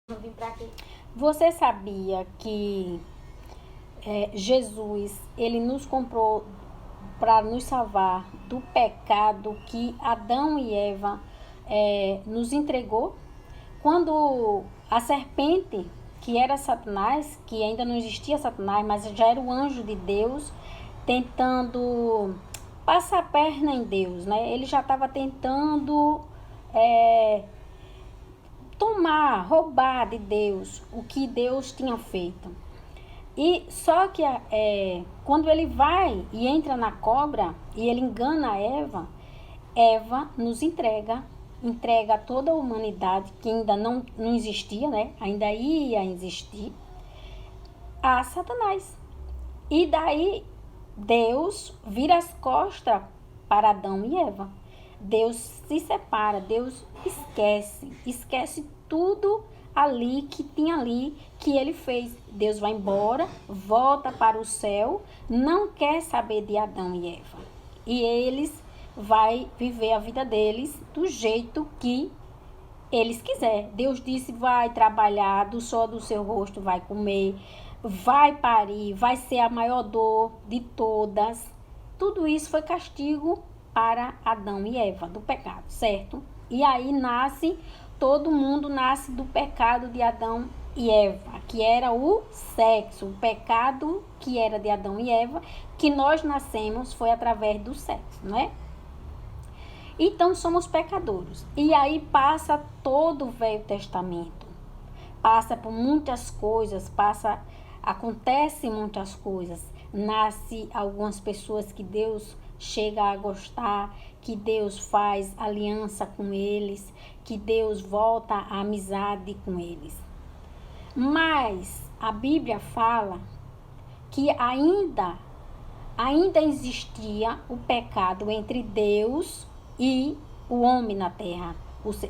Não vim pra quê? Você sabia que Jesus, ele nos comprou para nos salvar do pecado que Adão e Eva nos entregou? Quando a serpente, que era Satanás, que ainda não existia Satanás, mas já era o anjo de Deus, tentando passar a perna em Deus, né? Ele já estava tentando roubar de Deus o que Deus tinha feito. E só que quando ele vai e entra na cobra e ele engana Eva nos entrega toda a humanidade que ainda não existia, né? Ainda ia existir, a Satanás. E daí Deus vira as costas para Adão e Eva. Deus se separa, Deus esquece tudo ali que tinha ali que ele fez. Deus vai embora, volta para o céu, não quer saber de Adão e Eva. E eles vai viver a vida deles do jeito que eles quiser. Deus disse: vai trabalhar, do sol do seu rosto vai comer, vai parir, vai ser a maior dor de todas. Tudo isso foi castigo para Adão e Eva, do pecado, certo? E aí todo mundo nasce do pecado de Adão e Eva, que era o sexo, o pecado que era de Adão e Eva, que nós nascemos foi através do sexo, não é? Então somos pecadores. E aí passa todo o Velho Testamento. Passa por muitas coisas, acontece muitas coisas. Nasce algumas pessoas que Deus chega a gostar, que Deus faz aliança com eles, que Deus volta a amizade com eles. Mas a Bíblia fala que ainda existia o pecado entre Deus e o homem na terra,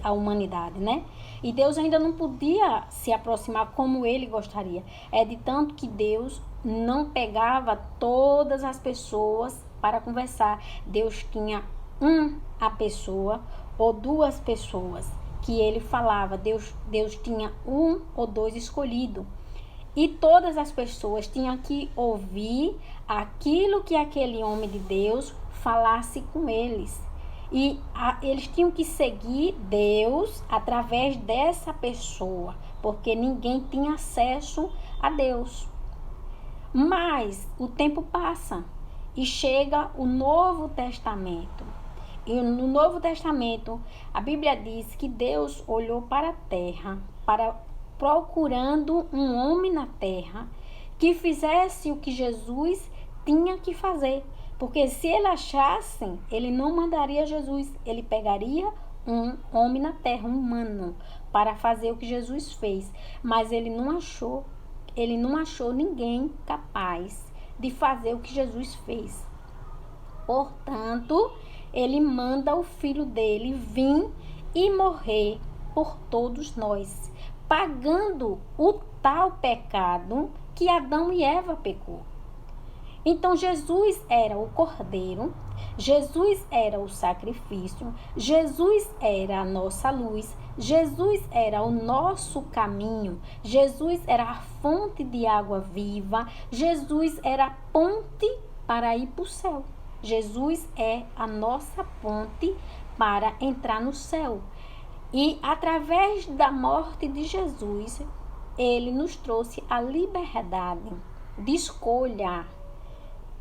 a humanidade, né? E Deus ainda não podia se aproximar como ele gostaria. É de tanto que Deus não pegava todas as pessoas para conversar. Deus tinha a pessoa ou duas pessoas que ele falava. Deus tinha um ou dois escolhidos. E todas as pessoas tinham que ouvir aquilo que aquele homem de Deus falasse com eles. E eles tinham que seguir Deus através dessa pessoa, porque ninguém tinha acesso a Deus. Mas o tempo passa e chega o Novo Testamento. E no Novo Testamento, a Bíblia diz que Deus olhou para a terra, procurando um homem na terra que fizesse o que Jesus tinha que fazer. Porque se ele achasse, ele não mandaria Jesus, ele pegaria um homem na terra, um humano, para fazer o que Jesus fez. Mas ele não achou ninguém capaz de fazer o que Jesus fez. Portanto, ele manda o filho dele vir e morrer por todos nós, pagando o tal pecado que Adão e Eva pecou. Então Jesus era o cordeiro, Jesus era o sacrifício, Jesus era a nossa luz, Jesus era o nosso caminho, Jesus era a fonte de água viva, Jesus era a ponte para ir para o céu. Jesus é a nossa ponte para entrar no céu. E através da morte de Jesus, ele nos trouxe a liberdade de escolha.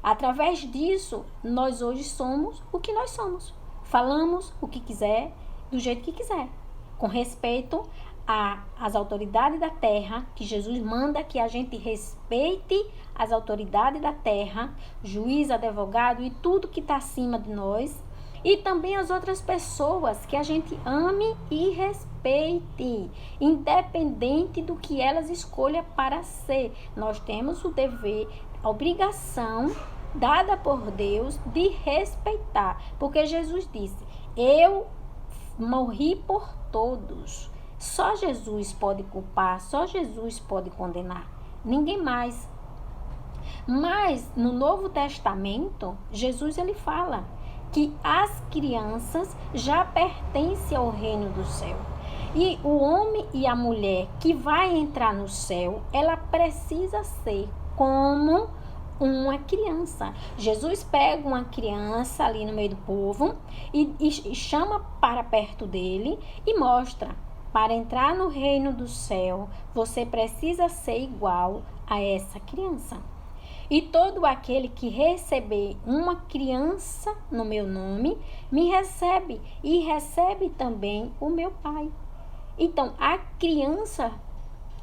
Através disso, nós hoje somos o que nós somos. Falamos o que quiser, do jeito que quiser, com respeito às autoridades da terra, que Jesus manda que a gente respeite as autoridades da terra, juiz, advogado e tudo que está acima de nós, e também as outras pessoas, que a gente ame e respeite, independente do que elas escolham para ser. Nós temos o dever, a obrigação dada por Deus de respeitar, porque Jesus disse: eu morri por todos. Só Jesus pode culpar, só Jesus pode condenar, ninguém mais. Mas no Novo Testamento, Jesus ele fala que as crianças já pertencem ao reino do céu. E o homem e a mulher que vai entrar no céu, ela precisa ser como uma criança. Jesus pega uma criança ali no meio do povo e chama para perto dele e mostra: para entrar no reino do céu, você precisa ser igual a essa criança. E todo aquele que receber uma criança no meu nome, me recebe e recebe também o meu Pai. Então, a criança,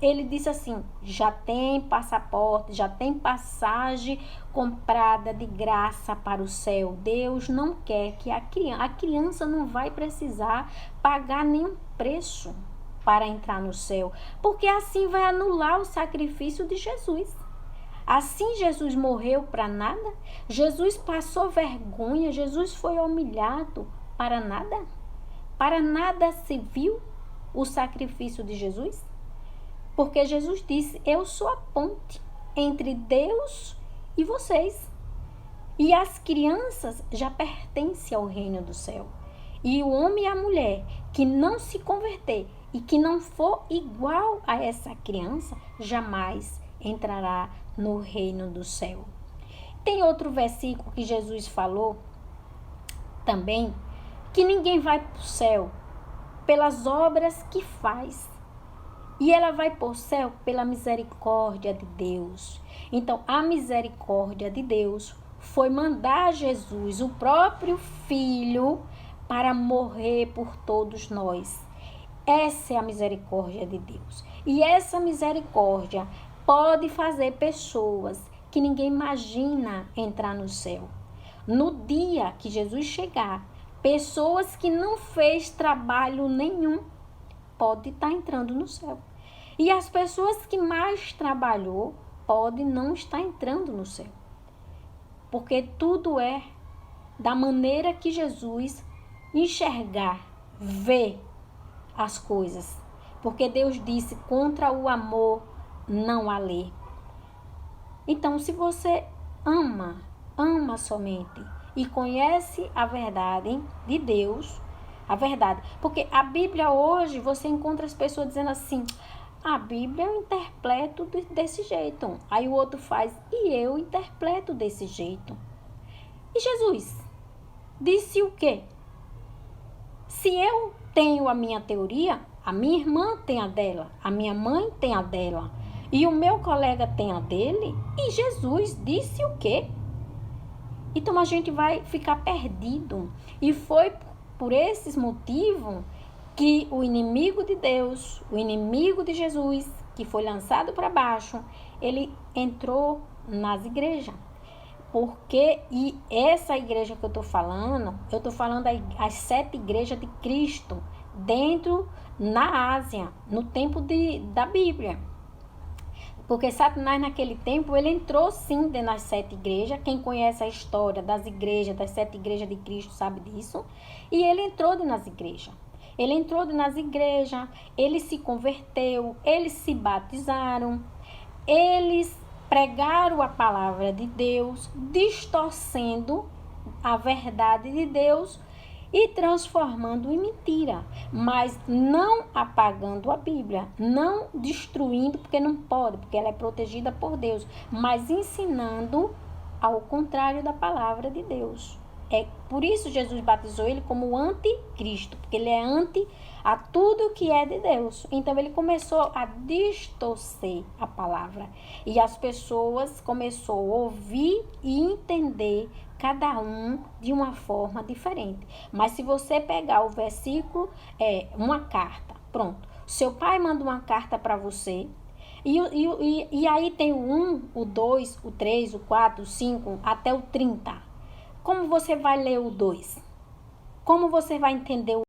ele disse assim, já tem passaporte, já tem passagem comprada de graça para o céu. Deus não quer que a criança não vai precisar pagar nenhum preço para entrar no céu, porque assim vai anular o sacrifício de Jesus. Assim Jesus morreu para nada? Jesus passou vergonha? Jesus foi humilhado para nada? Para nada se viu o sacrifício de Jesus? Porque Jesus disse: eu sou a ponte entre Deus e vocês. E as crianças já pertencem ao reino do céu. E o homem e a mulher que não se converter e que não for igual a essa criança, jamais entrará no reino do céu. Tem outro versículo que Jesus falou também, que ninguém vai para o céu pelas obras que faz, e ela vai para o céu pela misericórdia de Deus. Então, a misericórdia de Deus foi mandar Jesus, o próprio Filho, para morrer por todos nós. Essa é a misericórdia de Deus. E essa misericórdia pode fazer pessoas que ninguém imagina entrar no céu. No dia que Jesus chegar, pessoas que não fez trabalho nenhum pode estar entrando no céu. E as pessoas que mais trabalhou podem não estar entrando no céu. Porque tudo é da maneira que Jesus enxergar, ver as coisas. Porque Deus disse: contra o amor não há lei. Então, se você ama somente e conhece a verdade de Deus, a verdade. Porque a Bíblia hoje, você encontra as pessoas dizendo assim: a Bíblia eu interpreto desse jeito. Aí o outro faz: e eu interpreto desse jeito. E Jesus disse o quê? Se eu tenho a minha teoria, a minha irmã tem a dela, a minha mãe tem a dela, e o meu colega tem a dele, e Jesus disse o quê? Então a gente vai ficar perdido. E foi por esses motivos que o inimigo de Deus, o inimigo de Jesus, que foi lançado para baixo, ele entrou nas igrejas. Porque, e essa igreja que eu estou falando as 7 igrejas de Cristo, dentro, na Ásia, no tempo da Bíblia. Porque Satanás, naquele tempo, ele entrou sim dentro das 7 igrejas. Quem conhece a história das igrejas, das 7 igrejas de Cristo, sabe disso. E ele entrou dentro das igrejas. Ele entrou dentro das igrejas, ele se converteu, eles se batizaram, eles pregaram a palavra de Deus, distorcendo a verdade de Deus e transformando em mentira, mas não apagando a Bíblia, não destruindo, porque não pode, porque ela é protegida por Deus, mas ensinando ao contrário da palavra de Deus. É por isso Jesus batizou ele como o anticristo, porque ele é anti a tudo que é de Deus. Então ele começou a distorcer a palavra. E as pessoas começaram a ouvir e entender cada um de uma forma diferente. Mas se você pegar o versículo, uma carta, pronto. Seu pai manda uma carta para você. E aí tem o 1, o 2, o 3, o 4, o 5, até o 30. Como você vai ler o 2? Como você vai entender o...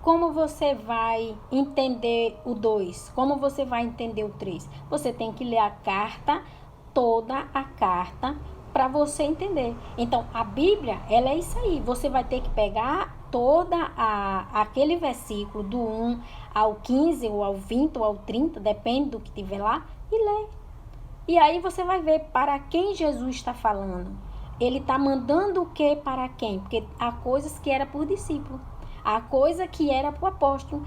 Como você vai entender o 2? Como você vai entender o 3? Você tem que ler a carta, toda a carta, para você entender. Então, a Bíblia, ela é isso aí. Você vai ter que pegar aquele versículo do 1 ao 15, ou ao 20, ou ao 30, depende do que tiver lá, e ler. E aí você vai ver para quem Jesus está falando. Ele está mandando o que para quem? Porque há coisas que era por discípulo. a coisa que era para o apóstolo.